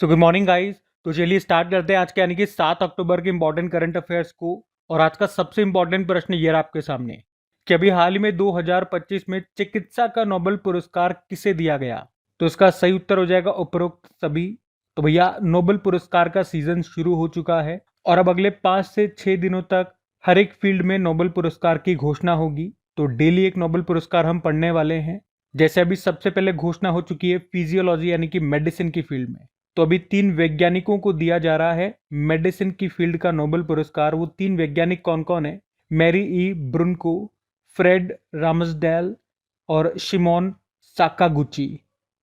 So good morning guys. तो चलिए start करते हैं आज के यानी कि 7 अक्टूबर के इंपॉर्टेंट करंट अफेयर्स को। और आज का सबसे इंपॉर्टेंट प्रश्न ये रहा आपके सामने कि अभी हाल ही में 2025 में चिकित्सा का नोबेल पुरस्कार किसे दिया गया। तो इसका सही उत्तर हो जाएगा उपरोक्त सभी। तो भैया नोबेल पुरस्कार का सीजन शुरू हो चुका है और अब अगले 5 से 6 दिनों तक हर एक फील्ड में नोबेल पुरस्कार की घोषणा होगी। तो डेली एक नोबेल पुरस्कार हम पढ़ने वाले हैं। जैसे अभी सबसे पहले घोषणा हो चुकी है फिजियोलॉजी यानी कि मेडिसिन की फील्ड में। तो अभी 3 वैज्ञानिकों को दिया जा रहा है मेडिसिन की फील्ड का नोबेल पुरस्कार। वो 3 वैज्ञानिक कौन कौन है? मैरी ई ब्रुनको, फ्रेड रामसडेल और शिमोन साकागुची।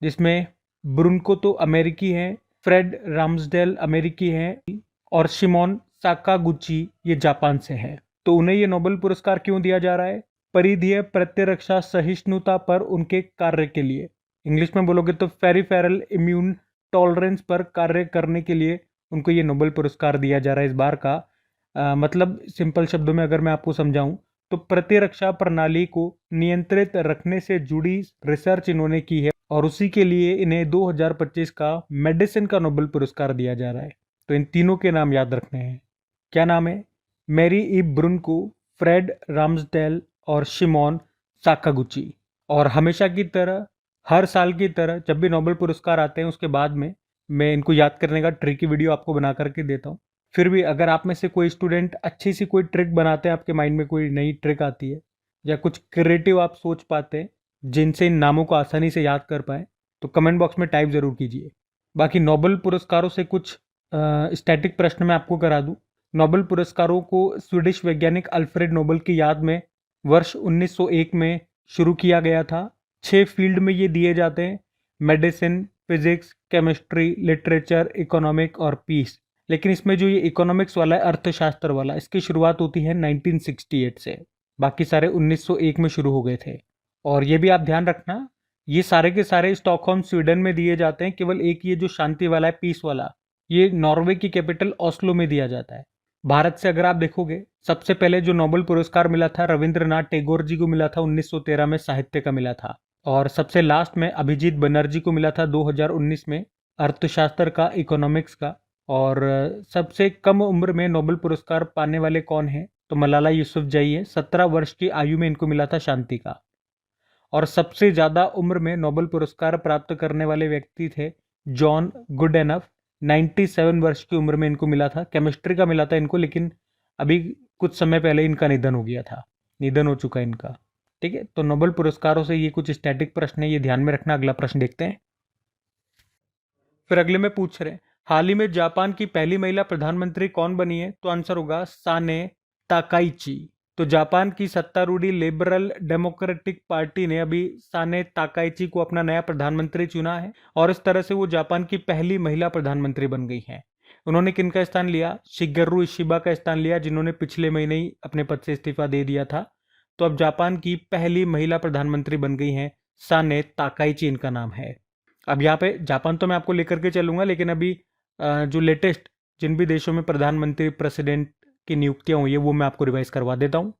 जिसमें ब्रुनको तो अमेरिकी हैं, फ्रेड रामसडेल अमेरिकी हैं और शिमोन साकागुची ये जापान से हैं। तो उन्हें ये नोबेल पुरस्कार क्यों दिया जा रहा है? परिधीय प्रतिरक्षा सहिष्णुता पर उनके कार्य के लिए। इंग्लिश में बोलोगे तो पेरिफेरल इम्यून टॉलरेंस पर कार्य करने के लिए उनको ये नोबेल पुरस्कार दिया जा रहा है इस बार का। मतलब सिंपल शब्दों में अगर मैं आपको समझाऊं तो प्रतिरक्षा प्रणाली को नियंत्रित रखने से जुड़ी रिसर्च इन्होंने की है और उसी के लिए इन्हें 2025 का मेडिसिन का नोबेल पुरस्कार दिया जा रहा है। तो इन तीनों के नाम याद रखने हैं। क्या नाम है? मैरी ई ब्रुनको, फ्रेड रामसडेल और शिमोन साकागुची। और हमेशा की तरह हर साल की तरह जब भी नोबेल पुरस्कार आते हैं उसके बाद में मैं इनको याद करने का ट्रिक की वीडियो आपको बना करके देता हूँ। फिर भी अगर आप में से कोई स्टूडेंट अच्छी सी कोई ट्रिक बनाते हैं, आपके माइंड में कोई नई ट्रिक आती है या कुछ क्रिएटिव आप सोच पाते हैं जिनसे इन नामों को आसानी से याद कर पाए, तो कमेंट बॉक्स में टाइप ज़रूर कीजिए। बाकी नोबेल पुरस्कारों से कुछ स्टैटिक प्रश्न मैं आपको करा दूँ। नोबेल पुरस्कारों को स्वीडिश वैज्ञानिक अल्फ्रेड नोबेल की याद में वर्ष 1901 में शुरू किया गया था। 6 फील्ड में ये दिए जाते हैं: medicine, physics, chemistry, literature, economic और पीस। लेकिन इसमें जो ये इकोनॉमिक्स वाला है, अर्थशास्त्र वाला, इसकी शुरुआत होती है 1968 से। बाकी सारे 1901 में शुरू हो गए थे। और ये भी आप ध्यान रखना, ये सारे के सारे स्टॉकहोम स्वीडन में दिए जाते हैं। केवल एक ये जो शांति वाला है, पीस वाला, ये नॉर्वे की कैपिटल ओस्लो में दिया जाता है। भारत से अगर आप देखोगे, सबसे पहले जो नोबेल पुरस्कार मिला था रविंद्रनाथ टैगोर जी को मिला था, 1913 में साहित्य का मिला था। और सबसे लास्ट में अभिजीत बनर्जी को मिला था 2019 में, अर्थशास्त्र का, इकोनॉमिक्स का। और सबसे कम उम्र में नोबेल पुरस्कार पाने वाले कौन हैं? तो मलाला यूसुफजई है। 17 वर्ष की आयु में इनको मिला था शांति का। और सबसे ज़्यादा उम्र में नोबेल पुरस्कार प्राप्त करने वाले व्यक्ति थे जॉन गुडएनफ। 97 वर्ष की उम्र में इनको मिला था। केमिस्ट्री का मिला था इनको, लेकिन अभी कुछ समय पहले इनका निधन हो गया था, निधन हो चुका है इनका। ठीक है, तो नोबेल पुरस्कारों से ये कुछ स्टैटिक प्रश्न है, ये ध्यान में रखना। अगला प्रश्न देखते हैं। फिर अगले में पूछ रहे हैं, हाल ही में जापान की पहली महिला प्रधानमंत्री कौन बनी है? तो आंसर होगा साने ताकाइची। तो जापान की सत्तारूढ़ लिबरल डेमोक्रेटिक पार्टी ने अभी साने ताकाइची को अपना नया प्रधानमंत्री चुना है और इस तरह से वो जापान की पहली महिला प्रधानमंत्री बन गई हैं। उन्होंने किनका स्थान लिया? शिगेरू इशिबा का स्थान लिया, जिन्होंने पिछले महीने ही अपने पद से इस्तीफा दे दिया था। तो अब जापान की पहली महिला प्रधानमंत्री बन गई हैं साने ताकाइची, इनका नाम है। अब यहाँ पे जापान तो मैं आपको लेकर के चलूंगा, लेकिन अभी जो लेटेस्ट जिन भी देशों में प्रधानमंत्री, प्रेसिडेंट की नियुक्तियां हुई है वो मैं आपको रिवाइज करवा देता हूँ।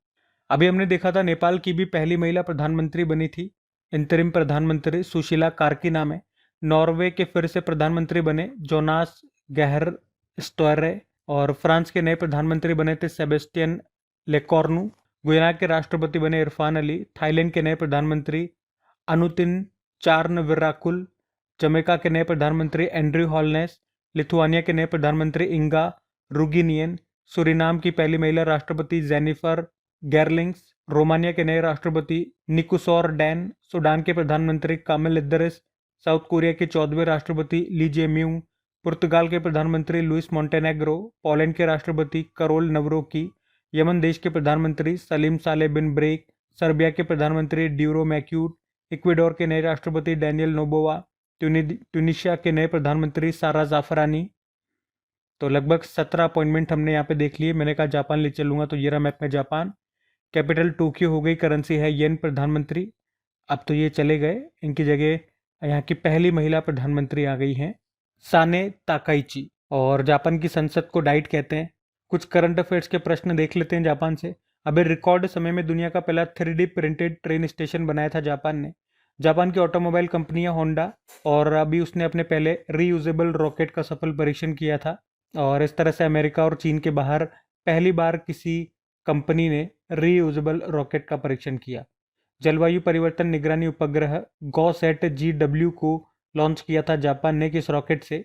अभी हमने देखा था नेपाल की भी पहली महिला प्रधानमंत्री बनी थी, इंतरिम प्रधानमंत्री सुशीला कार्की नाम है। नॉर्वे के फिर से प्रधानमंत्री बने जोनास गहर स्टोरे। और फ्रांस के नए प्रधानमंत्री बने थे सेबेस्टियन लेकॉर्नू। गुयाना के राष्ट्रपति बने इरफान अली। थाईलैंड के नए प्रधानमंत्री अनुतिन चार्नविराकुल। जमैका के नए प्रधानमंत्री एंड्रयू हॉलनेस। लिथुआनिया के नए प्रधानमंत्री इंगा रुगिनियन। सूरीनाम की पहली महिला राष्ट्रपति जेनिफर गेरलिंग्स। रोमानिया के नए राष्ट्रपति निकुसोर डैन। सूडान के प्रधानमंत्री कामिल इद्रिस। साउथ कोरिया के 14वें राष्ट्रपति ली जे-म्यूंग। पुर्तगाल के प्रधानमंत्री लुइस मोंटेनेग्रो। पोलैंड के राष्ट्रपति करोल नवरोकी। यमन देश के प्रधानमंत्री सलीम साले बिन ब्रेक। सर्बिया के प्रधानमंत्री ड्यूरो मैक्यूट। इक्वेडोर के नए राष्ट्रपति डैनियल नोबोवा। ट्यूनिशिया के नए प्रधानमंत्री सारा जाफरानी। तो लगभग 17 अपॉइंटमेंट हमने यहाँ पे देख लिए। मैंने कहा जापान ले चलूंगा, तो ये रहा मैप में जापान। कैपिटल टोक्यो हो गई, करेंसी है येन। प्रधानमंत्री अब तो ये चले गए, इनकी जगह यहाँ की पहली महिला प्रधानमंत्री आ गई हैं साने ताकाइची। और जापान की संसद को डाइट कहते हैं। कुछ करंट अफेयर्स के प्रश्न देख लेते हैं जापान से। अभी रिकॉर्ड समय में दुनिया का पहला 3D प्रिंटेड ट्रेन स्टेशन बनाया था जापान ने। जापान की ऑटोमोबाइल कंपनी है होंडा, और अभी उसने अपने पहले रीयूजेबल रॉकेट का सफल परीक्षण किया था। और इस तरह से अमेरिका और चीन के बाहर पहली बार किसी कंपनी ने रीयूजेबल रॉकेट का परीक्षण किया। जलवायु परिवर्तन निगरानी उपग्रह गॉसैट GW को लॉन्च किया था जापान ने किस रॉकेट से?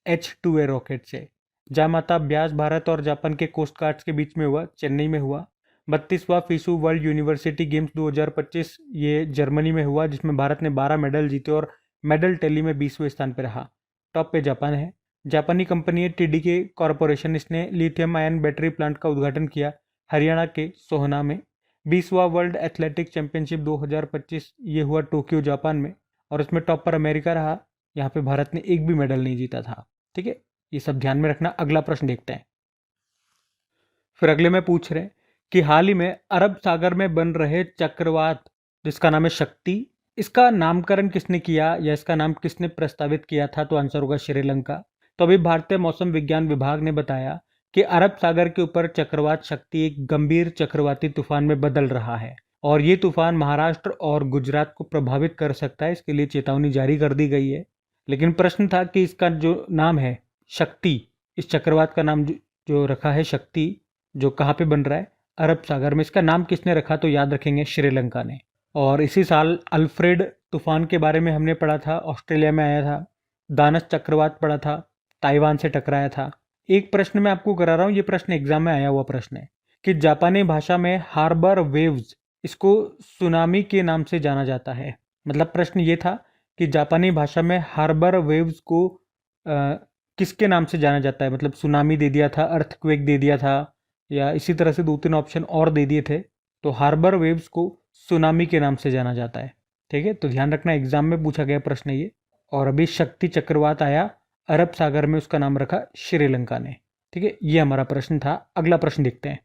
H2A रॉकेट से। जामाता अभ्यास भारत और जापान के कोस्ट गार्ड्स के बीच में हुआ, चेन्नई में हुआ। 32वां फीसू वर्ल्ड यूनिवर्सिटी गेम्स 2025 ये जर्मनी में हुआ, जिसमें भारत ने 12 मेडल जीते और मेडल टैली में 20वें स्थान पर रहा। टॉप पे जापान है। जापानी कंपनी है TDK कॉरपोरेशन, इसने लिथियम आयन बैटरी प्लांट का उद्घाटन किया हरियाणा के सोहना में। 20वां वर्ल्ड एथलेटिक चैंपियनशिप 2025 ये हुआ टोक्यो जापान में, और इसमें टॉप पर अमेरिका रहा। यहाँ पे भारत ने एक भी मेडल नहीं जीता था। ठीक है, ये सब ध्यान में रखना। अगला प्रश्न देखते हैं। फिर अगले में पूछ रहे हैं कि हाल ही में अरब सागर में बन रहे चक्रवात जिसका नाम है शक्ति, इसका नामकरण किसने किया या इसका नाम किसने प्रस्तावित किया था? तो आंसर होगा श्रीलंका। तो अभी भारतीय मौसम विज्ञान विभाग ने बताया कि अरब सागर के ऊपर चक्रवात शक्ति एक गंभीर चक्रवाती तूफान में बदल रहा है, और ये तूफान महाराष्ट्र और गुजरात को प्रभावित कर सकता है। इसके लिए चेतावनी जारी कर दी गई है। लेकिन प्रश्न था कि इसका जो नाम है शक्ति, इस चक्रवात का नाम जो रखा है शक्ति, जो कहाँ पे बन रहा है? अरब सागर में। इसका नाम किसने रखा? तो याद रखेंगे श्रीलंका ने। और इसी साल अल्फ्रेड तूफान के बारे में हमने पढ़ा था, ऑस्ट्रेलिया में आया था। दानस चक्रवात पढ़ा था, ताइवान से टकराया था। एक प्रश्न मैं आपको करा रहा हूँ, ये प्रश्न एग्जाम में आया हुआ प्रश्न है कि जापानी भाषा में हार्बर वेव्स, इसको सुनामी के नाम से जाना जाता है। मतलब प्रश्न ये था कि जापानी भाषा में हार्बर वेव्स को किसके नाम से जाना जाता है? मतलब सुनामी दे दिया था, अर्थक्वेक दे दिया था, या इसी तरह से 2-3 ऑप्शन और दे दिए थे। तो हार्बर वेव्स को सुनामी के नाम से जाना जाता है। ठीक है, तो ध्यान रखना, एग्जाम में पूछा गया प्रश्न ये। और अभी शक्ति चक्रवात आया अरब सागर में, उसका नाम रखा श्रीलंका ने। ठीक है, ये हमारा प्रश्न था। अगला प्रश्न देखते हैं।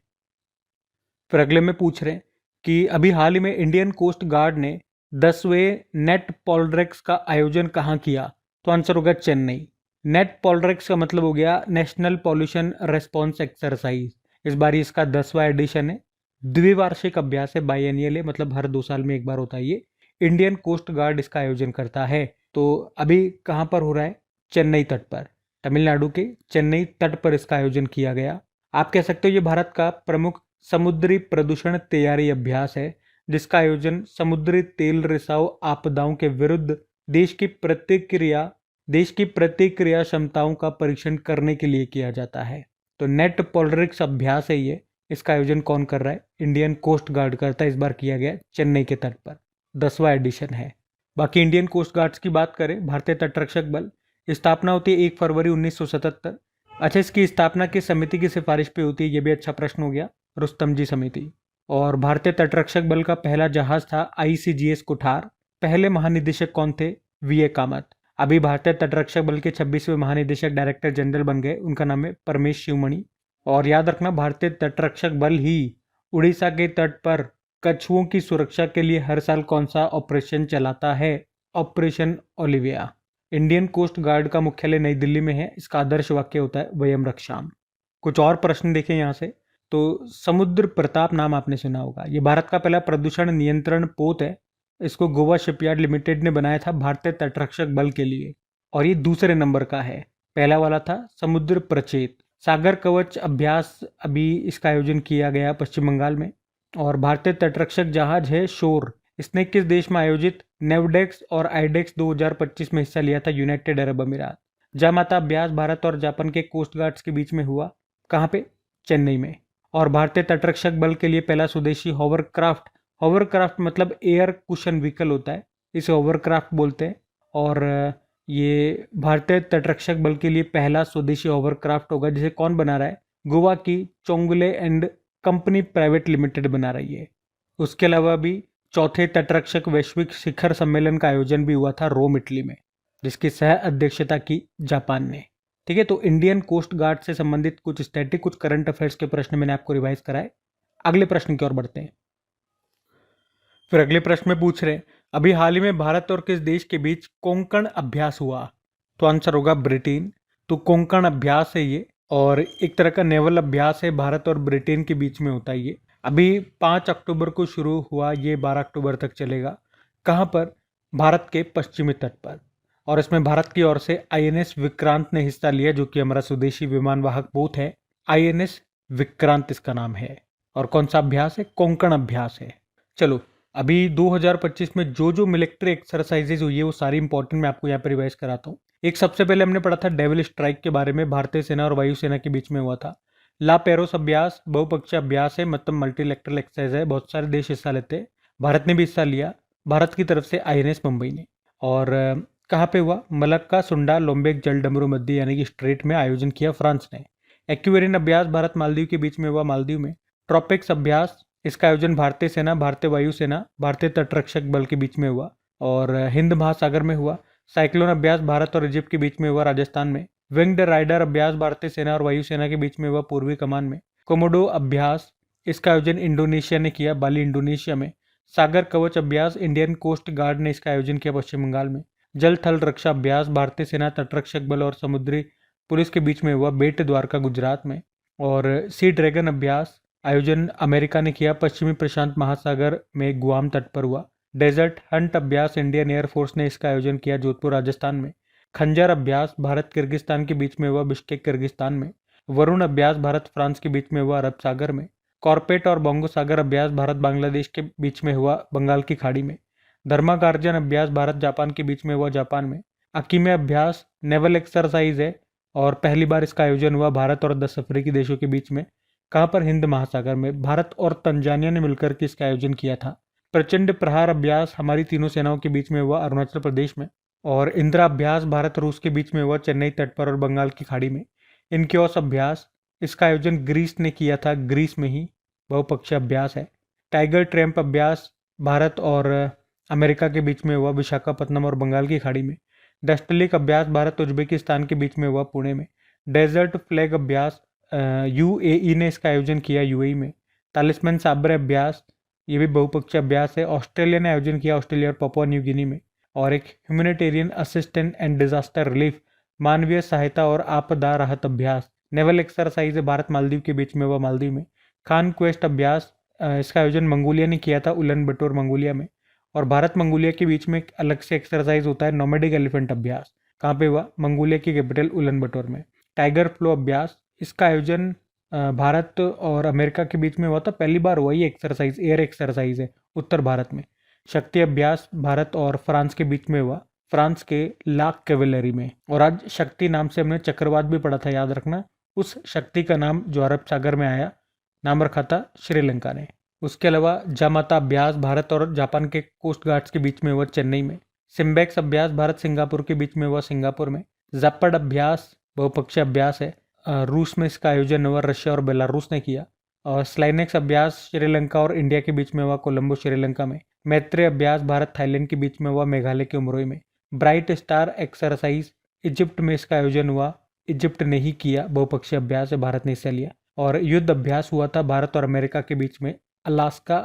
फिर अगले में पूछ रहे हैं कि अभी हाल ही में इंडियन कोस्ट गार्ड ने 10वें नेट पॉलड्रेक्स का आयोजन कहाँ किया? तो आंसर होगा चेन्नई। नेट पॉलड्रेक्स का मतलब हो गया नेशनल पॉल्यूशन रेस्पॉन्स एक्सरसाइज। इस बार इसका 10वां एडिशन है। द्विवार्षिक अभ्यास है, बाइएनियल है, मतलब हर 2 साल में एक बार होता है ये। इंडियन कोस्ट गार्ड इसका आयोजन करता है। तो अभी कहाँ पर हो रहा है? चेन्नई तट पर, तमिलनाडु के चेन्नई तट पर इसका आयोजन किया गया। आप कह सकते हो ये भारत का प्रमुख समुद्री प्रदूषण तैयारी अभ्यास है, जिसका आयोजन समुद्री तेल रिसाव आपदाओं के विरुद्ध देश की प्रतिक्रिया क्षमताओं का परीक्षण करने के लिए किया जाता है। तो नेट पॉलड्रिक्स अभ्यास है ये। इसका आयोजन कौन कर रहा है? इंडियन कोस्ट गार्ड करता है। इस बार किया गया चेन्नई के तट पर, 10वां एडिशन है। बाकी इंडियन कोस्ट गार्ड्स की बात करें, भारतीय तटरक्षक बल, स्थापना होती है 1 फरवरी 1977। अच्छा, इसकी स्थापना किस समिति की सिफारिश पे होती है? ये भी अच्छा प्रश्न हो गया, रुस्तम जी समिति। और भारतीय तटरक्षक बल का पहला जहाज था ICGS कुठार। पहले महानिदेशक कौन थे? VA कामत। अभी भारतीय तटरक्षक बल के 26वें महानिदेशक डायरेक्टर जनरल बन गए, उनका नाम है परमेश शिवमणि। और याद रखना, भारतीय तटरक्षक बल ही उड़ीसा के तट पर कछुओं की सुरक्षा के लिए हर साल कौन सा ऑपरेशन चलाता है? Operation Olivia. Indian coast guard का मुख्यालय नई दिल्ली में है। इसका आदर्श वाक्य होता है वयम रक्षाम। कुछ और प्रश्न देखें यहाँ से। तो समुद्र प्रताप नाम आपने सुना होगा, ये भारत का पहला प्रदूषण नियंत्रण पोत है। इसको गोवा शिपयार्ड लिमिटेड ने बनाया था भारतीय तटरक्षक बल के लिए, और ये दूसरे नंबर का है। पहला वाला था समुद्र प्रचेत। सागर कवच अभ्यास, अभी इसका आयोजन किया गया पश्चिम बंगाल में। और भारतीय तटरक्षक जहाज है शोर, इसने किस देश में आयोजित नेवडेक्स और आईडेक्स 2025 में हिस्सा लिया था? यूनाइटेड अरब अमीरात। जामाता अभ्यास भारत और जापान के कोस्ट गार्ड्स के बीच में हुआ, कहाँ पे? चेन्नई में। और भारतीय तटरक्षक बल के लिए पहला स्वदेशी हॉवरक्राफ्ट मतलब एयर कुशन व्हीकल होता है, इसे हॉवरक्राफ्ट बोलते हैं। और ये भारतीय तटरक्षक बल के लिए पहला स्वदेशी हॉवरक्राफ्ट होगा, जिसे कौन बना रहा है? गोवा की चोंगले एंड कंपनी प्राइवेट लिमिटेड बना रही है। उसके अलावा भी चौथे तटरक्षक वैश्विक शिखर सम्मेलन का आयोजन भी हुआ था रोम, इटली में, जिसकी सह अध्यक्षता की जापान ने। ठीक है, तो इंडियन कोस्ट गार्ड से संबंधित कुछ स्टैटिक, कुछ करंट अफेयर्स के प्रश्न मैंने आपको रिवाइज कराए। अगले प्रश्न की ओर बढ़ते हैं। फिर अगले प्रश्न में पूछ रहे हैं, अभी हाल ही में भारत और किस देश के बीच कोंकण अभ्यास हुआ? तो आंसर होगा ब्रिटेन। तो कोंकण अभ्यास है ये, और एक तरह का नेवल अभ्यास है, भारत और ब्रिटेन के बीच में होता है ये। अभी 5 अक्टूबर को शुरू हुआ, ये 12 अक्टूबर तक चलेगा। कहाँ पर? भारत के पश्चिमी तट पर। और इसमें भारत की ओर से आईएनएस विक्रांत ने हिस्सा लिया, जो कि हमारा स्वदेशी विमानवाहक पोत है। आईएनएस विक्रांत इसका नाम है। और कौन सा अभ्यास है? कोंकण अभ्यास है। चलो, अभी 2025 में जो जो मिलिट्री एक्सरसाइजेज हुई है वो सारी इंपॉर्टेंट मैं आपको यहाँ पर रिवाइज कराता हूँ। एक सबसे पहले हमने पढ़ा था डेविल स्ट्राइक के बारे में, भारतीय सेना और वायुसेना के बीच में हुआ था। ला पेरोस अभ्यास बहुपक्षीय अभ्यास है, मतलब मल्टीलैटरल एक्सरसाइज है, बहुत सारे देश हिस्सा लेते हैं। भारत ने भी हिस्सा लिया, भारत की तरफ से आईएनएस मुंबई ने। और कहाँ पे हुआ? मलक्का सुंडा लोम्बेक जलडमरू मध्य यानी कि स्ट्रेट में आयोजन किया फ्रांस ने। एक्वेरियन अभ्यास भारत मालदीव के बीच में हुआ, मालदीव में। ट्रॉपिक्स अभ्यास, इसका आयोजन भारतीय सेना, भारतीय वायुसेना, भारतीय तटरक्षक बल के बीच में हुआ और हिंद महासागर में हुआ। साइक्लोन अभ्यास भारत और इजिप्ट के बीच में हुआ, राजस्थान में। विंग्ड राइडर अभ्यास भारतीय सेना और वायुसेना के बीच में हुआ, पूर्वी कमान में। कोमोडो अभ्यास, इसका आयोजन इंडोनेशिया ने किया, बाली इंडोनेशिया में। सागर कवच अभ्यास इंडियन कोस्ट गार्ड ने इसका आयोजन किया, पश्चिम बंगाल में। जल थल रक्षा अभ्यास भारतीय सेना, तटरक्षक बल और समुद्री पुलिस के बीच में हुआ, बेट द्वारका गुजरात में। और सी ड्रैगन अभ्यास आयोजन अमेरिका ने किया, पश्चिमी प्रशांत महासागर में गुआम तट पर हुआ। डेजर्ट हंट अभ्यास इंडियन एयरफोर्स ने इसका आयोजन किया, जोधपुर राजस्थान में। खंजर अभ्यास भारत किर्गिस्तान के बीच में हुआ, बिश्केक किर्गिस्तान में। वरुण अभ्यास भारत फ्रांस के बीच में हुआ, अरब सागर में। कॉर्पेट और बोंगो सागर अभ्यास भारत बांग्लादेश के बीच में हुआ, बंगाल की खाड़ी में। धर्मागार्जन अभ्यास भारत जापान के बीच में हुआ, जापान में। अकीमे अभ्यास नेवल एक्सरसाइज है और पहली बार इसका आयोजन हुआ भारत और 10 अफ्रीकी देशों के बीच में। कहाँ पर? हिंद महासागर में। भारत और तंजानिया ने मिलकर के इसका आयोजन किया था। प्रचंड प्रहार अभ्यास हमारी तीनों सेनाओं के बीच में हुआ, अरुणाचल प्रदेश में। और इंदिरा अभ्यास भारत रूस के बीच में हुआ, चेन्नई तट पर और बंगाल की खाड़ी में। इनक्योस अभ्यास, इसका आयोजन ग्रीस ने किया था, ग्रीस में ही, बहुपक्षीय अभ्यास है। टाइगर ट्रैम्प अभ्यास भारत और अमेरिका के बीच में हुआ, विशाखापत्तनम और बंगाल की खाड़ी में। डस्टलिक अभ्यास भारत उज्बेकिस्तान के बीच में हुआ, पुणे में। डेजर्ट फ्लैग अभ्यास यूएई ने इसका आयोजन किया, यूएई में। तालिस्मैन साबर अभ्यास, ये भी बहुपक्षीय अभ्यास है, ऑस्ट्रेलिया ने आयोजन किया, ऑस्ट्रेलिया और पपुआ न्यू गिनी में। और एक humanitarian assistant and disaster relief, मानवीय सहायता और आपदा राहत अभ्यास, नेवल एक्सरसाइज भारत मालदीव के बीच में हुआ, मालदीव में। खान क्वेस्ट अभ्यास, इसका आयोजन मंगोलिया ने किया था, उलन बटोर मंगोलिया में। और भारत मंगोलिया के बीच में एक अलग से एक्सरसाइज होता है, नोमैडिक एलिफेंट अभ्यास। कहाँ पे हुआ? मंगोलिया की कैपिटल उलन बटोर में। टाइगर फ्लो अभ्यास, इसका आयोजन भारत और अमेरिका के बीच में हुआ था, पहली बार हुआ ये एक्सरसाइज, एयर एक्सरसाइज है, उत्तर भारत में। शक्ति अभ्यास भारत और फ्रांस के बीच में हुआ, फ्रांस के लाक कैवेलरी में। और आज शक्ति नाम से हमने चक्रवात भी पढ़ा था, याद रखना। उस शक्ति का नाम जो अरब सागर में आया, नाम रखा था श्रीलंका ने। उसके अलावा जामाता अभ्यास भारत और जापान के कोस्ट गार्ड्स के बीच में हुआ, चेन्नई में। सिम्बेक्स अभ्यास भारत सिंगापुर के बीच में हुआ, सिंगापुर में। जैपर्ड अभ्यास बहुपक्षीय अभ्यास है, रूस में इसका आयोजन हुआ, रशिया और बेलारूस ने किया। और स्लाइनेक्स अभ्यास श्रीलंका और इंडिया के बीच में हुआ, कोलंबो श्रीलंका में। मैत्री अभ्यास भारत थाईलैंड के बीच में हुआ, मेघालय के उमरोई में। ब्राइट स्टार एक्सरसाइज इजिप्ट में इसका आयोजन हुआ, इजिप्ट ने ही किया, बहुपक्षीय अभ्यास है, भारत ने हिस्सा लिया। और युद्ध अभ्यास हुआ था भारत और अमेरिका के बीच में, अलास्का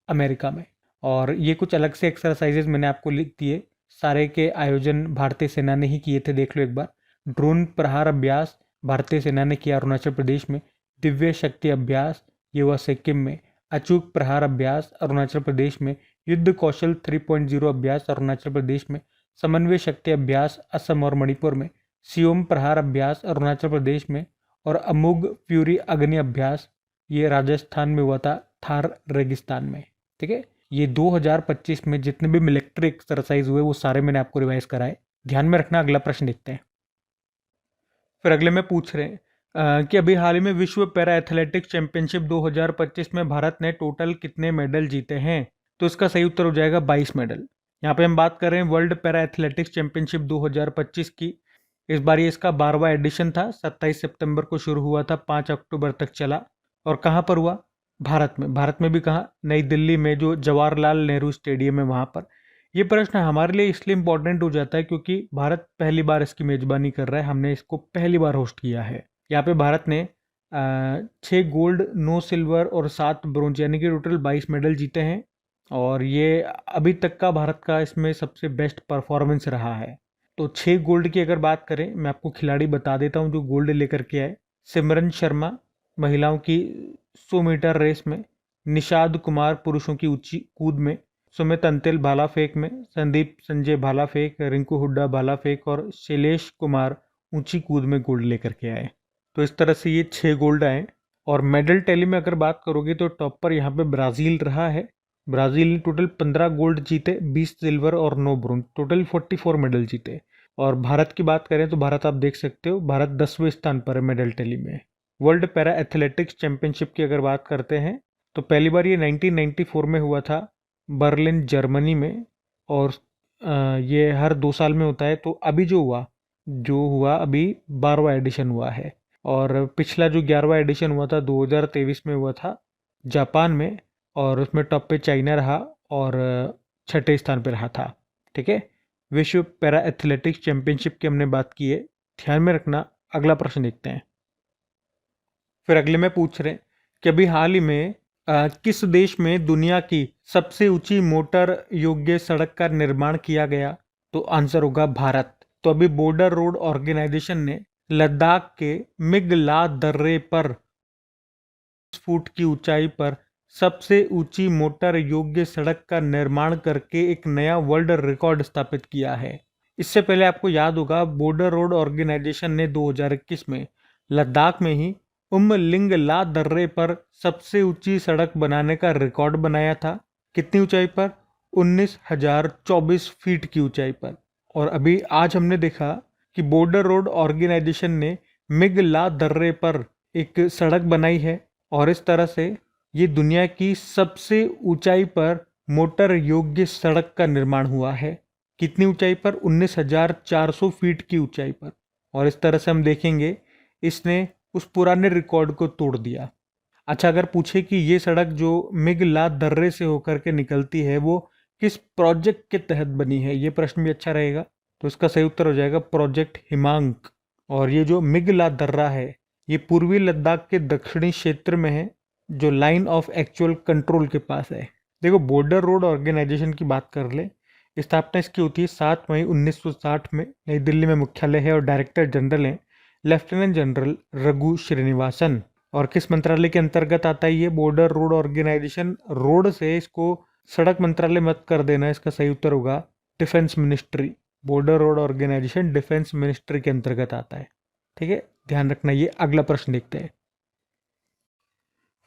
अमेरिका में। और ये कुछ अलग से एक्सरसाइजेज मैंने आपको लिख दिए, सारे के आयोजन भारतीय सेना ने ही किए थे, देख लो एक बार। ड्रोन प्रहार अभ्यास भारतीय सेना ने किया, अरुणाचल प्रदेश में। दिव्य शक्ति अभ्यास ये हुआ सिक्किम में। अचूक प्रहार अभ्यास अरुणाचल प्रदेश में। युद्ध कौशल 3.0 अभ्यास अरुणाचल प्रदेश में। समन्वय शक्ति अभ्यास असम और मणिपुर में। सियोम प्रहार अभ्यास अरुणाचल प्रदेश में। और अमुग फ्यूरी अग्नि अभ्यास ये राजस्थान में हुआ था, थार रेगिस्तान में। ठीक है, ये 2025 में जितने भी मिलिट्री एक्सरसाइज हुए वो सारे मैंने आपको रिवाइज कराए, ध्यान में रखना। अगला प्रश्न देखते हैं। फिर अगले में पूछ रहे हैं कि अभी हाल ही में विश्व पैरा एथलेटिक्स चैंपियनशिप 2025 में भारत ने टोटल कितने मेडल जीते हैं? तो इसका सही उत्तर हो जाएगा 22 मेडल। यहाँ पे हम बात कर रहे हैं वर्ल्ड पैरा एथलेटिक्स चैंपियनशिप 2025 की। इस बार ये इसका 12वां एडिशन था, 27 सितंबर को शुरू हुआ था, 5 अक्टूबर तक चला। और कहाँ पर हुआ? भारत में। भारत में भी कहाँ? नई दिल्ली में, जो जवाहरलाल नेहरू स्टेडियम है वहाँ पर। ये प्रश्न हमारे लिए इसलिए इम्पोर्टेंट हो जाता है क्योंकि भारत पहली बार इसकी मेजबानी कर रहा है, हमने इसको पहली बार होस्ट किया है। यहाँ पे भारत ने 6 गोल्ड, 9 सिल्वर और 7 ब्रोंज यानी कि टोटल 22 मेडल जीते हैं। और ये अभी तक का भारत का इसमें सबसे बेस्ट परफॉर्मेंस रहा है। तो 6 गोल्ड की अगर बात करें, मैं आपको खिलाड़ी बता देता हूँ जो गोल्ड लेकर के आए। सिमरन शर्मा महिलाओं की 100 मीटर रेस में। निषाद कुमार पुरुषों की ऊंची कूद में। सुमित अंतिल भाला फेंक में, संदीप संजय भाला फेंक, रिंकू हुड्डा भाला फेंक और शैलेश कुमार ऊंची कूद में गोल्ड लेकर के आए। तो इस तरह से ये 6 गोल्ड आए। और मेडल टैली में अगर बात करोगे तो टॉप पर यहाँ पे ब्राज़ील रहा है। ब्राज़ील ने टोटल 15 गोल्ड जीते, 20 सिल्वर और 9 ब्रोंज, टोटल 44 मेडल जीते। और भारत की बात करें तो भारत आप देख सकते हो, भारत 10वें स्थान पर है मेडल टैली में। वर्ल्ड पैरा एथलेटिक्स चैंपियनशिप की अगर बात करते हैं तो पहली बार ये 1994 में हुआ था बर्लिन जर्मनी में। और ये हर 2 साल में होता है। तो अभी जो हुआ अभी 12वां एडिशन हुआ है। और पिछला जो 11वां एडिशन हुआ था 2023 में हुआ था जापान में, और उसमें टॉप पे चाइना रहा और छठे स्थान पे रहा था। ठीक है, विश्व पैरा एथलेटिक्स चैंपियनशिप की हमने बात की है, ध्यान में रखना। अगला प्रश्न देखते हैं। फिर अगले में पूछ रहे हैं कि अभी हाल ही में किस देश में दुनिया की सबसे ऊंची मोटर योग्य सड़क का निर्माण किया गया? तो आंसर होगा भारत। तो अभी बॉर्डर रोड ऑर्गेनाइजेशन ने लद्दाख के मिगला दर्रे पर फुट की ऊंचाई पर सबसे ऊंची मोटर योग्य सड़क का निर्माण करके एक नया वर्ल्ड रिकॉर्ड स्थापित किया है। इससे पहले आपको याद होगा बॉर्डर रोड ऑर्गेनाइजेशन ने 2021 में लद्दाख में ही उमलिंगला दर्रे पर सबसे ऊंची सड़क बनाने का रिकॉर्ड बनाया था। कितनी ऊंचाई पर? 19,024 फीट की ऊंचाई पर। और अभी आज हमने देखा कि बॉर्डर रोड ऑर्गेनाइजेशन ने मिगला दर्रे पर एक सड़क बनाई है, और इस तरह से ये दुनिया की सबसे ऊंचाई पर मोटर योग्य सड़क का निर्माण हुआ है। कितनी ऊंचाई पर? 19,400 फीट की ऊंचाई पर। और इस तरह से हम देखेंगे इसने उस पुराने रिकॉर्ड को तोड़ दिया। अच्छा, अगर पूछे कि ये सड़क जो मिगला दर्रे से होकर के निकलती है वो किस प्रोजेक्ट के तहत बनी है, ये प्रश्न भी अच्छा रहेगा। तो इसका सही उत्तर हो जाएगा प्रोजेक्ट हिमांक। और ये जो मिगला दर्रा है ये पूर्वी लद्दाख के दक्षिणी क्षेत्र में है, जो लाइन ऑफ एक्चुअल कंट्रोल के पास है। देखो, बॉर्डर रोड ऑर्गेनाइजेशन की बात कर ले, स्थापना इसकी होती है 7 मई 1960 में। नई दिल्ली में मुख्यालय है और डायरेक्टर जनरल हैं लेफ्टिनेंट जनरल रघु श्रीनिवासन। और किस मंत्रालय के अंतर्गत आता है ये बॉर्डर रोड ऑर्गेनाइजेशन? रोड से इसको सड़क मंत्रालय मत कर देना, इसका सही उत्तर होगा defence ministry. Border road organisation defence ministry के अंतर्गत आता है। ठीक है, ध्यान रखना। ये अगला प्रश्न देखते हैं।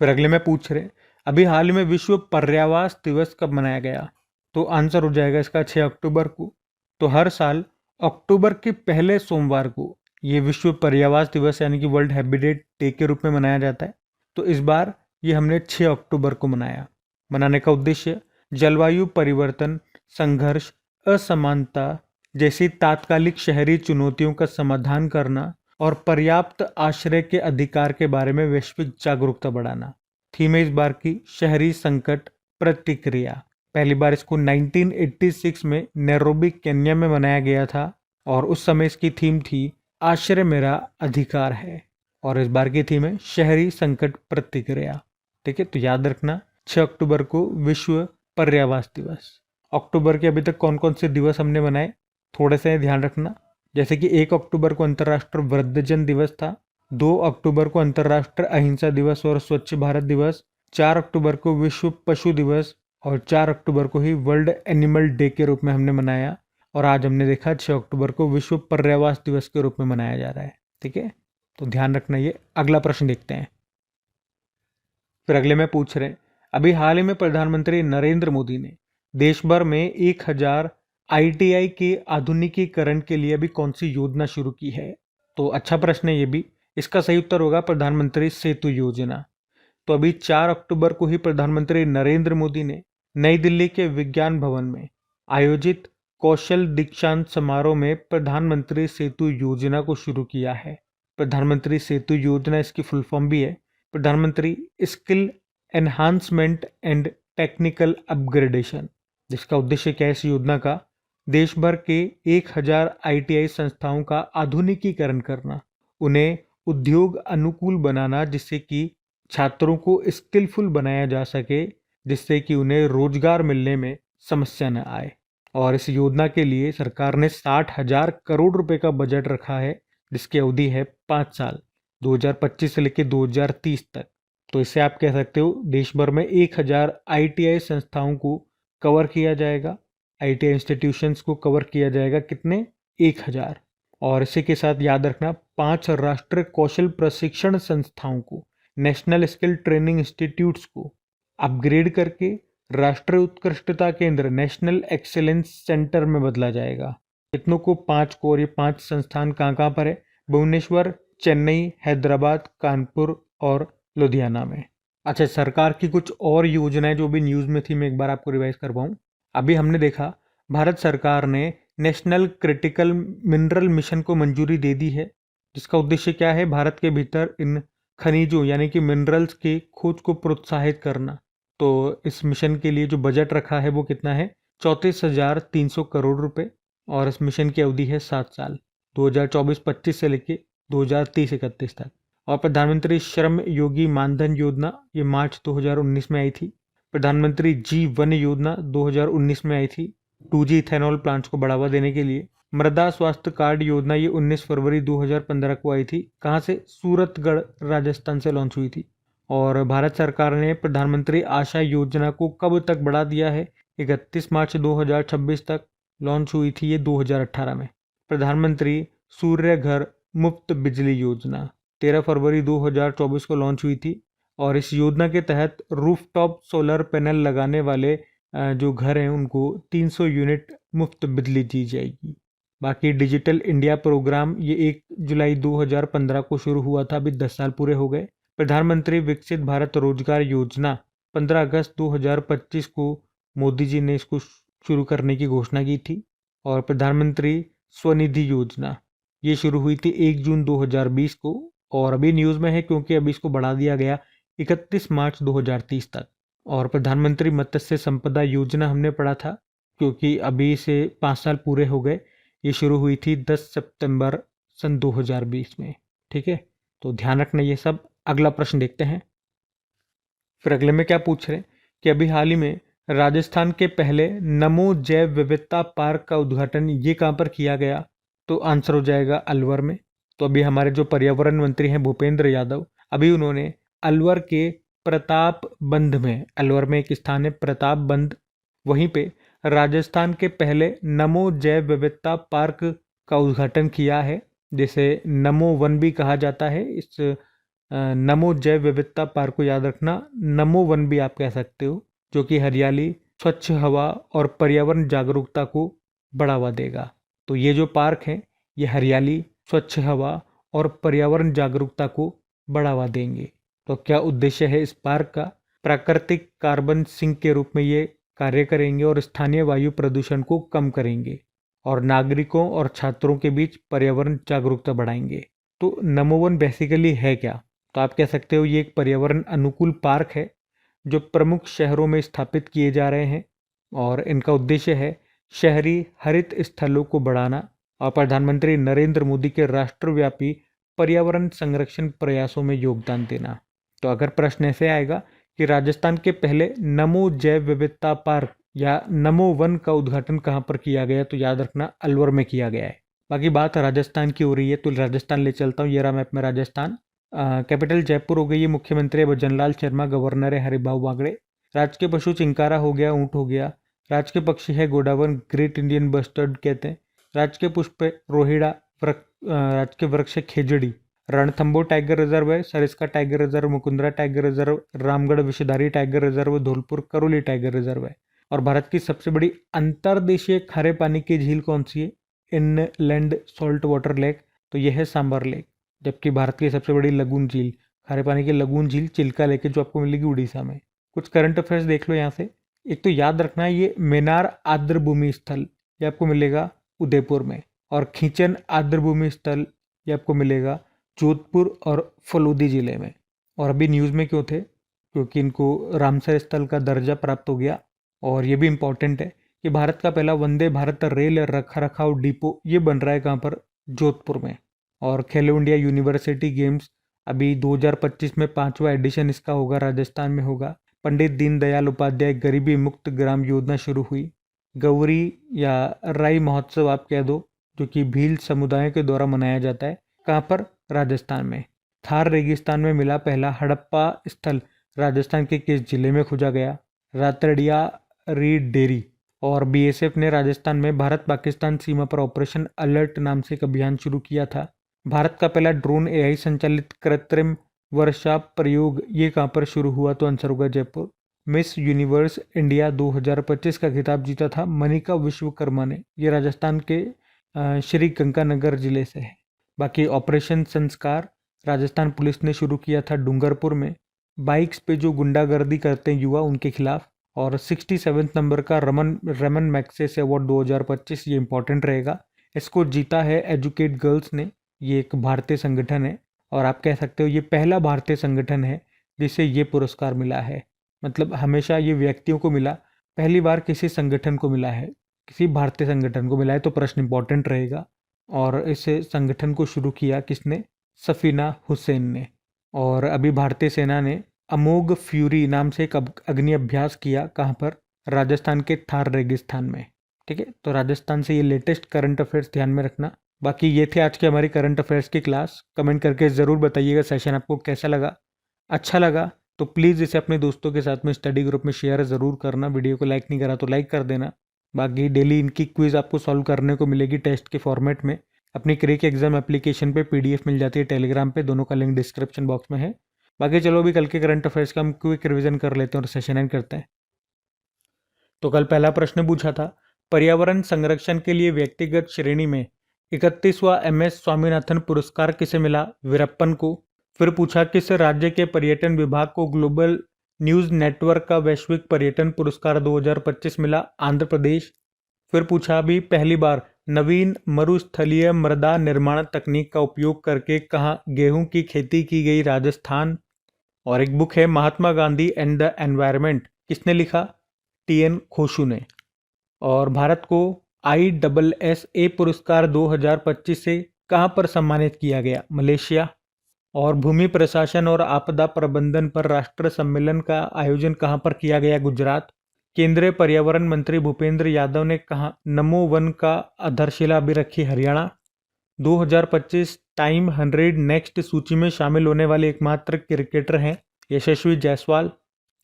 फिर अगले में पूछ रहे अभी हाल में विश्व पर्यावरण दिवस कब मनाया गया? तो आंसर हो जाएगा इसका 6 अक्टूबर को। तो हर साल अक्टूबर के पहले सोमवार को ये विश्व पर्यावरण दिवस यानी कि वर्ल्ड हैबिटेट डे के रूप में मनाया जाता है। तो इस बार ये हमने 6 अक्टूबर को मनाया। मनाने का उद्देश्य जलवायु परिवर्तन, संघर्ष, असमानता जैसी तात्कालिक शहरी चुनौतियों का समाधान करना और पर्याप्त आश्रय के अधिकार के बारे में वैश्विक जागरूकता बढ़ाना। थीम है इस बार की शहरी संकट प्रतिक्रिया। पहली बार इसको 1986 में नैरोबी केन्या में मनाया गया था, और उस समय इसकी थीम थी आश्रय मेरा अधिकार है। और इस बार की थीम है शहरी संकट प्रतिक्रिया। ठीक है, तो याद रखना 6 अक्टूबर को विश्व पर्यावरण दिवस। अक्टूबर के अभी तक कौन कौन से दिवस हमने मनाए थोड़े से ध्यान रखना। जैसे कि 1 अक्टूबर को अंतर्राष्ट्रीय वृद्धजन दिवस था, 2 अक्टूबर को अंतर्राष्ट्रीय अहिंसा दिवस और स्वच्छ भारत दिवस, 4 अक्टूबर को विश्व पशु दिवस, और 4 अक्टूबर को ही वर्ल्ड एनिमल डे के रूप में हमने मनाया। और आज हमने देखा 6 अक्टूबर को विश्व पर्यावरण दिवस के रूप में मनाया जा रहा है। ठीक है, तो ध्यान रखना। ये अगला प्रश्न देखते हैं। फिर अगले में पूछ रहे अभी हाल ही में प्रधानमंत्री नरेंद्र मोदी ने देश भर में 1000 ITI के आधुनिकीकरण के लिए अभी कौन सी योजना शुरू की है? तो अच्छा प्रश्न है ये भी। इसका सही उत्तर होगा प्रधानमंत्री सेतु योजना। तो अभी 4 अक्टूबर को ही प्रधानमंत्री नरेंद्र मोदी ने नई दिल्ली के विज्ञान भवन में आयोजित कौशल दीक्षांत समारोह में प्रधानमंत्री सेतु योजना को शुरू किया है। प्रधानमंत्री सेतु योजना इसकी फुल फॉर्म भी है प्रधानमंत्री skill enhancement and technical upgradation. जिसका उद्देश्य क्या है इस योजना का? देश भर के 1000 ITI संस्थाओं का आधुनिकीकरण करना, उन्हें उद्योग अनुकूल बनाना जिससे कि छात्रों को स्किलफुल बनाया जा सके, जिससे कि उन्हें रोजगार मिलने में समस्या न आए। और इस योजना के लिए सरकार ने 60,000 करोड़ रुपए का बजट रखा है, जिसकी अवधि है 5 साल, 2025 से लेकर 2030 तक। तो इससे आप कह सकते हो देश भर में 1000 ITI संस्थाओं को कवर किया जाएगा। आईटीआई इंस्टीट्यूशंस को कवर किया जाएगा कितने, 1000। और इसी के साथ याद रखना 5 राष्ट्रीय कौशल प्रशिक्षण संस्थाओं को, नेशनल स्किल ट्रेनिंग इंस्टीट्यूट्स को अपग्रेड करके राष्ट्रीय उत्कृष्टता केंद्र, नेशनल एक्सीलेंस सेंटर में बदला जाएगा। कितनों को, 5 को। और ये 5 संस्थान कहाँ कहाँ पर है, भुवनेश्वर, चेन्नई, हैदराबाद, कानपुर और लुधियाना में। अच्छा, सरकार की कुछ और योजनाएं जो भी न्यूज़ में थी, मैं एक बार आपको रिवाइज करवाऊँ। अभी हमने देखा भारत सरकार ने नेशनल क्रिटिकल मिनरल मिशन को मंजूरी दे दी है, जिसका उद्देश्य क्या है, भारत के भीतर इन खनिजों यानी कि मिनरल्स की खोज को प्रोत्साहित करना। तो इस मिशन के लिए जो बजट रखा है वो कितना है, 34,300 करोड़ रुपए। और इस मिशन की अवधि है 7 साल, 2024-25 से लेके 2030-31 तक। और प्रधानमंत्री श्रम योगी मानधन योजना, ये मार्च 2019 में आई थी। प्रधानमंत्री G1 योजना 2019 में आई थी, 2G इथेनॉल प्लांट्स को बढ़ावा देने के लिए। मृदा स्वास्थ्य कार्ड योजना, ये 19 फरवरी 2015 को आई थी। कहाँ से, सूरतगढ़, राजस्थान से लॉन्च हुई थी। और भारत सरकार ने प्रधानमंत्री आशा योजना को कब तक बढ़ा दिया है, 31 मार्च 2026 तक। लॉन्च हुई थी ये 2018 में। प्रधानमंत्री सूर्य घर मुफ्त बिजली योजना 13 फरवरी 2024 को लॉन्च हुई थी। और इस योजना के तहत रूफटॉप सोलर पैनल लगाने वाले जो घर हैं उनको 300 यूनिट मुफ्त बिजली दी जाएगी। बाकी डिजिटल इंडिया प्रोग्राम, ये 1 जुलाई 2015 को शुरू हुआ था, अभी 10 साल पूरे हो गए। प्रधानमंत्री विकसित भारत रोजगार योजना 15 अगस्त 2025 को मोदी जी ने इसको शुरू करने की घोषणा की थी। और प्रधानमंत्री स्वनिधि योजना, ये शुरू हुई थी 1 जून 2020 को, और अभी न्यूज़ में है क्योंकि अभी इसको बढ़ा दिया गया 31 मार्च 2030 तक। और प्रधानमंत्री मत्स्य संपदा योजना हमने पढ़ा था, क्योंकि अभी से 5 साल पूरे हो गए। ये शुरू हुई थी 10 सितंबर सन 2020 में। ठीक है, तो ध्यान रखना ये सब। अगला प्रश्न देखते हैं। फिर अगले में क्या पूछ रहे हैं कि अभी हाल ही में राजस्थान के पहले नमो जैव विविधता पार्क का उद्घाटन ये कहाँ पर किया गया, तो आंसर हो जाएगा अलवर में। तो अभी हमारे जो पर्यावरण मंत्री हैं भूपेंद्र यादव, अभी उन्होंने अलवर के प्रताप बंध में, अलवर में एक स्थान है प्रताप बंध, वहीं पे राजस्थान के पहले नमो जैव विविधता पार्क का उद्घाटन किया है, जिसे नमो वन भी कहा जाता है। इस नमो जैव विविधता पार्क को याद रखना नमो वन भी आप कह सकते हो, जो कि हरियाली, स्वच्छ हवा और पर्यावरण जागरूकता को बढ़ावा देगा। तो ये जो पार्क है ये हरियाली, स्वच्छ हवा और पर्यावरण जागरूकता को बढ़ावा देंगे। तो क्या उद्देश्य है इस पार्क का, प्राकृतिक कार्बन सिंक के रूप में ये कार्य करेंगे और स्थानीय वायु प्रदूषण को कम करेंगे और नागरिकों और छात्रों के बीच पर्यावरण जागरूकता बढ़ाएंगे। तो नमो वन बेसिकली है क्या, तो आप कह सकते हो ये एक पर्यावरण अनुकूल पार्क है जो प्रमुख शहरों में स्थापित किए जा रहे हैं, और इनका उद्देश्य है शहरी हरित स्थलों को बढ़ाना और प्रधानमंत्री नरेंद्र मोदी के राष्ट्रव्यापी पर्यावरण संरक्षण प्रयासों में योगदान देना। तो अगर प्रश्न ऐसे आएगा कि राजस्थान के पहले नमो जैव विविधता पार्क या नमो वन का उद्घाटन कहाँ पर किया गया, तो याद रखना अलवर में किया गया है। बाकी बात राजस्थान की हो रही है तो राजस्थान ले चलता हूँ। ये रहा मैप में राजस्थान। कैपिटल जयपुर हो गई है, मुख्यमंत्री है भजनलाल शर्मा, गवर्नर है हरिभाऊ बागड़े। राज्य के पशु चिंकारा हो गया, ऊँट हो गया। राज्य के पक्षी है गोडावन, ग्रेट इंडियन बस्टर्ड कहते हैं। राज्य के पुष्प है रोहिड़ा, राज्य के वृक्ष है खेजड़ी। रणथंबोर टाइगर रिजर्व है, Sariska tiger reserve, Mukundra tiger reserve, Ramgarh Vishdhari tiger reserve, Dholpur Karauli tiger reserve है। और भारत की सबसे बड़ी अंतर्देशीय खारे पानी की झील कौन सी है, इनलैंड सॉल्ट वाटर लेक, तो यह है सांबर लेक। जबकि भारत की सबसे बड़ी लगून झील, खारे पानी की लगून झील चिल्का लेक है, जो आपको मिलेगी उड़ीसा में। कुछ करंट अफेयर्स देख लो यहाँ से। एक तो याद रखना है ये मेनार आर्द्र भूमि स्थल, ये आपको मिलेगा उदयपुर में। और खींचन आर्द्र भूमि स्थल, ये आपको मिलेगा जोधपुर और फलोदी जिले में। और अभी न्यूज़ में क्यों थे, क्योंकि इनको रामसर स्थल का दर्जा प्राप्त हो गया। और ये भी इम्पोर्टेंट है कि भारत का पहला वंदे भारत रेल रखा रखाव डिपो ये बन रहा है कहाँ पर, जोधपुर में। और खेलो इंडिया यूनिवर्सिटी गेम्स अभी 2025 में 5वां एडिशन इसका होगा, राजस्थान में होगा। पंडित दीनदयाल उपाध्याय गरीबी मुक्त ग्राम योजना शुरू हुई। गौरी या राई महोत्सव आप कह दो, जो कि भील समुदाय के द्वारा मनाया जाता है, कहाँ पर, राजस्थान में। थार रेगिस्तान में मिला पहला हड़प्पा स्थल, राजस्थान के किस जिले में खोजा गया। रातड़िया रीड डेरी। और बीएसएफ ने राजस्थान में भारत पाकिस्तान सीमा पर ऑपरेशन अलर्ट नाम से एक अभियान शुरू किया था। भारत का पहला ड्रोन एआई संचालित कृत्रिम वर्षा प्रयोग ये कहाँ पर शुरू हुआ? तो आंसर होगा जयपुर। मिस यूनिवर्स इंडिया 2025 का खिताब जीता था मनिका विश्वकर्मा ने। ये राजस्थान के श्री गंगानगर जिले से है। बाकी ऑपरेशन संस्कार राजस्थान पुलिस ने शुरू किया था डूंगरपुर में, बाइक्स पे जो गुंडागर्दी करते हैं युवा उनके खिलाफ। और 67 नंबर का रमन मैग्सेसे अवार्ड 2025 ये इंपॉर्टेंट रहेगा। इसको जीता है एजुकेट गर्ल्स ने। ये एक भारतीय संगठन है और आप कह सकते हो ये पहला भारतीय संगठन है जिसे ये पुरस्कार मिला है। मतलब हमेशा ये व्यक्तियों को मिला, पहली बार किसी संगठन को मिला है, किसी भारतीय संगठन को मिला है। तो प्रश्न इंपॉर्टेंट रहेगा। और इस संगठन को शुरू किया किसने? सफीना हुसैन ने। और अभी भारतीय सेना ने अमोघ फ्यूरी नाम से एक अग्नि अभ्यास किया। कहाँ पर? राजस्थान के थार रेगिस्तान में। ठीक है, तो राजस्थान से ये लेटेस्ट करंट अफेयर्स ध्यान में रखना। बाकी ये थे आज की हमारी करंट अफेयर्स की क्लास। कमेंट करके ज़रूर बताइएगा सेशन आपको कैसा लगा। अच्छा लगा तो प्लीज़ इसे अपने दोस्तों के साथ में स्टडी ग्रुप में शेयर ज़रूर करना। वीडियो को लाइक नहीं करा तो लाइक कर देना। बाकी डेली इनकी क्विज़ आपको सॉल्व करने को मिलेगी टेस्ट के फॉर्मेट में। अपनी क्रिक एग्जाम एप्लीकेशन पे पीडीएफ मिल जाती है टेलीग्राम पे, दोनों का लिंक डिस्क्रिप्शन बॉक्स में है। बाकी चलो अभी कल के करंट अफेयर्स का हम क्विक रिवीजन कर लेते हैं और सेशन एंड करते हैं। तो कल पहला प्रश्न पूछा था, पर्यावरण संरक्षण के लिए व्यक्तिगत श्रेणी में 31वां MS स्वामीनाथन पुरस्कार किसे मिला? वीरप्पन को। फिर पूछा किस राज्य के पर्यटन विभाग को ग्लोबल न्यूज़ नेटवर्क का वैश्विक पर्यटन पुरस्कार 2025 मिला? आंध्र प्रदेश। फिर पूछा अभी पहली बार नवीन मरुस्थलीय मृदा निर्माण तकनीक का उपयोग करके कहाँ गेहूं की खेती की गई? राजस्थान। और एक बुक है Mahatma Gandhi and the environment, किसने लिखा? TN खोशू ने। और भारत को ISSA पुरस्कार 2025 से कहाँ पर सम्मानित किया गया? मलेशिया। और भूमि प्रशासन और आपदा प्रबंधन पर राष्ट्रीय सम्मेलन का आयोजन कहाँ पर किया गया? गुजरात। केंद्रीय पर्यावरण मंत्री भूपेंद्र यादव ने कहा नमो वन का आधारशिला अभी रखी? हरियाणा। 2025 टाइम 100 नेक्स्ट सूची में शामिल होने वाले एकमात्र क्रिकेटर हैं यशस्वी जायसवाल।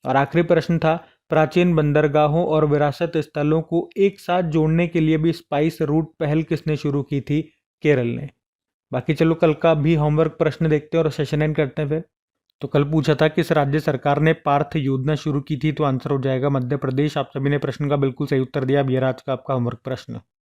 और आखिरी प्रश्न था, प्राचीन बंदरगाहों और विरासत स्थलों को एक साथ जोड़ने के लिए भी स्पाइस रूट पहल किसने शुरू की थी? केरल ने। बाकी चलो कल का भी होमवर्क प्रश्न देखते हैं और सेशन एंड करते हैं फिर। तो कल पूछा था किस राज्य सरकार ने पार्थ योजना शुरू की थी? तो आंसर हो जाएगा मध्य प्रदेश। आप सभी ने प्रश्न का बिल्कुल सही उत्तर दिया। अब ये आज का आपका होमवर्क प्रश्न।